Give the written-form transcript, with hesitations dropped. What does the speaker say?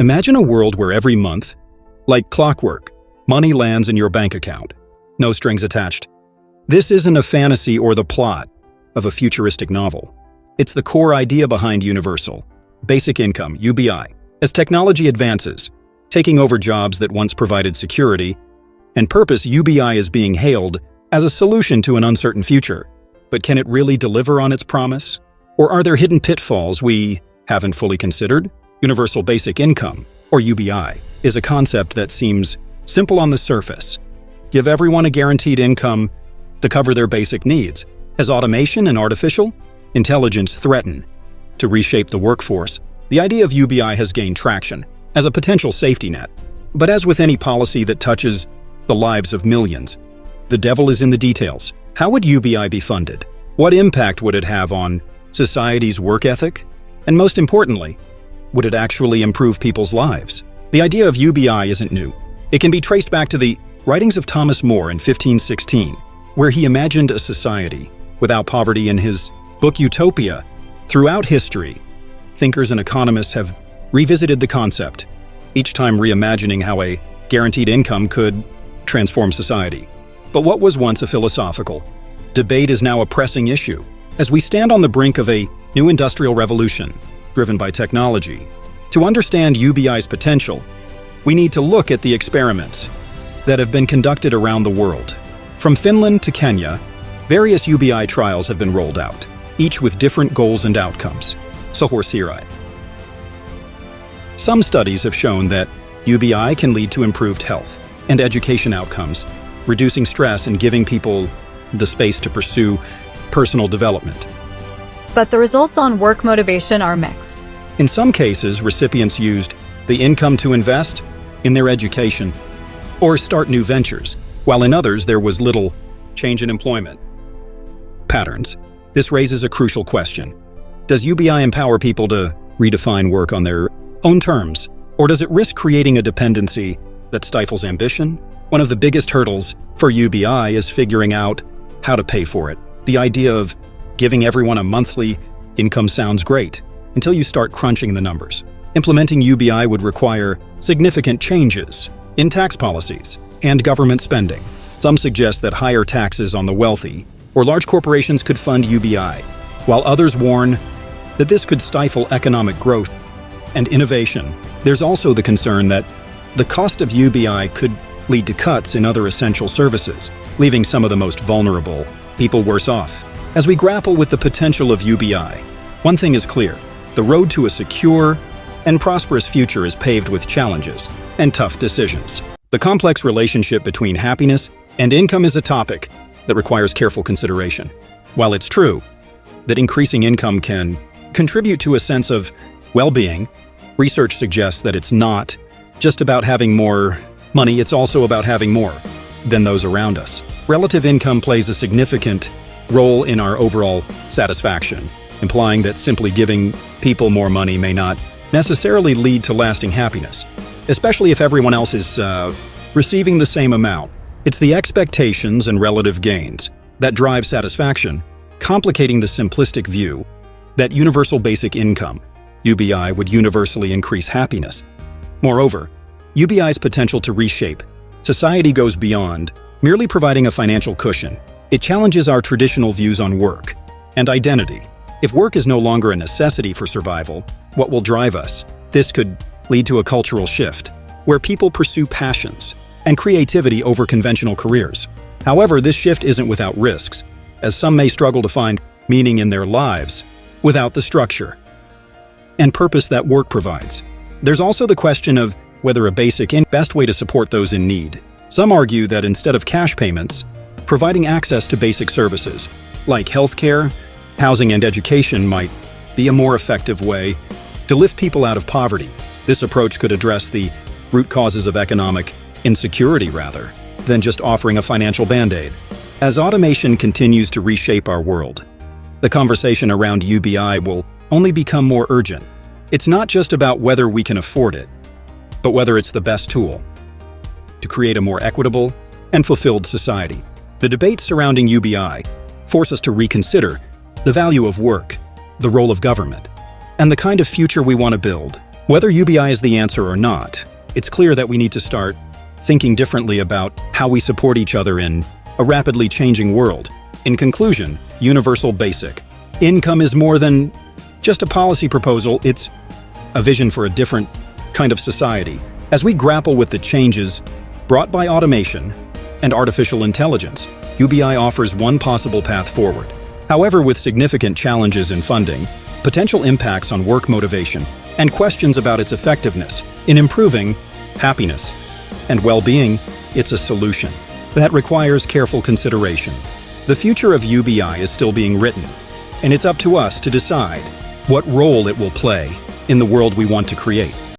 Imagine a world where every month, like clockwork, money lands in your bank account. No strings attached. This isn't a fantasy or the plot of a futuristic novel. It's the core idea behind universal basic income, UBI. As technology advances, taking over jobs that once provided security and purpose, UBI is being hailed as a solution to an uncertain future. But can it really deliver on its promise? Or are there hidden pitfalls we haven't fully considered? Universal basic income, or UBI, is a concept that seems simple on the surface. Give everyone a guaranteed income to cover their basic needs. As automation and artificial intelligence threaten to reshape the workforce, the idea of UBI has gained traction as a potential safety net. But as with any policy that touches the lives of millions, the devil is in the details. How would UBI be funded? What impact would it have on society's work ethic? And most importantly, would it actually improve people's lives? The idea of UBI isn't new. It can be traced back to the writings of Thomas More in 1516, where he imagined a society without poverty in his book Utopia. Throughout history, thinkers and economists have revisited the concept, each time reimagining how a guaranteed income could transform society. But what was once a philosophical debate is now a pressing issue. As we stand on the brink of a new industrial revolution, driven by technology, to understand UBI's potential, we need to look at the experiments that have been conducted around the world. From Finland to Kenya, various UBI trials have been rolled out, each with different goals and outcomes. So here. Some studies have shown that UBI can lead to improved health and education outcomes, reducing stress and giving people the space to pursue personal development. But the results on work motivation are mixed. In some cases, recipients used the income to invest in their education or start new ventures, while in others there was little change in employment patterns. This raises a crucial question. Does UBI empower people to redefine work on their own terms, or does it risk creating a dependency that stifles ambition? One of the biggest hurdles for UBI is figuring out how to pay for it. The idea of giving everyone a monthly income sounds great, until you start crunching the numbers. Implementing UBI would require significant changes in tax policies and government spending. Some suggest that higher taxes on the wealthy or large corporations could fund UBI, while others warn that this could stifle economic growth and innovation. There's also the concern that the cost of UBI could lead to cuts in other essential services, leaving some of the most vulnerable people worse off. As we grapple with the potential of UBI, one thing is clear: the road to a secure and prosperous future is paved with challenges and tough decisions. The complex relationship between happiness and income is a topic that requires careful consideration. While it's true that increasing income can contribute to a sense of well-being, research suggests that it's not just about having more money, it's also about having more than those around us. Relative income plays a significant role in our overall satisfaction, implying that simply giving people more money may not necessarily lead to lasting happiness, especially if everyone else is receiving the same amount. It's the expectations and relative gains that drive satisfaction, complicating the simplistic view that universal basic income, UBI, would universally increase happiness. Moreover, UBI's potential to reshape society goes beyond merely providing a financial cushion. It challenges our traditional views on work and identity. If work is no longer a necessity for survival, what will drive us? This could lead to a cultural shift, where people pursue passions and creativity over conventional careers. However, this shift isn't without risks, as some may struggle to find meaning in their lives without the structure and purpose that work provides. There's also the question of whether a basic income is the best way to support those in need. Some argue that instead of cash payments, providing access to basic services like healthcare, housing, and education might be a more effective way to lift people out of poverty. This approach could address the root causes of economic insecurity rather than just offering a financial band-aid. As automation continues to reshape our world, the conversation around UBI will only become more urgent. It's not just about whether we can afford it, but whether it's the best tool to create a more equitable and fulfilled society. The debates surrounding UBI force us to reconsider the value of work, the role of government, and the kind of future we want to build. Whether UBI is the answer or not, it's clear that we need to start thinking differently about how we support each other in a rapidly changing world. In conclusion, universal basic income is more than just a policy proposal, it's a vision for a different kind of society. As we grapple with the changes brought by automation and artificial intelligence, UBI offers one possible path forward. However, with significant challenges in funding, potential impacts on work motivation, and questions about its effectiveness in improving happiness and well-being, it's a solution that requires careful consideration. The future of UBI is still being written, and it's up to us to decide what role it will play in the world we want to create.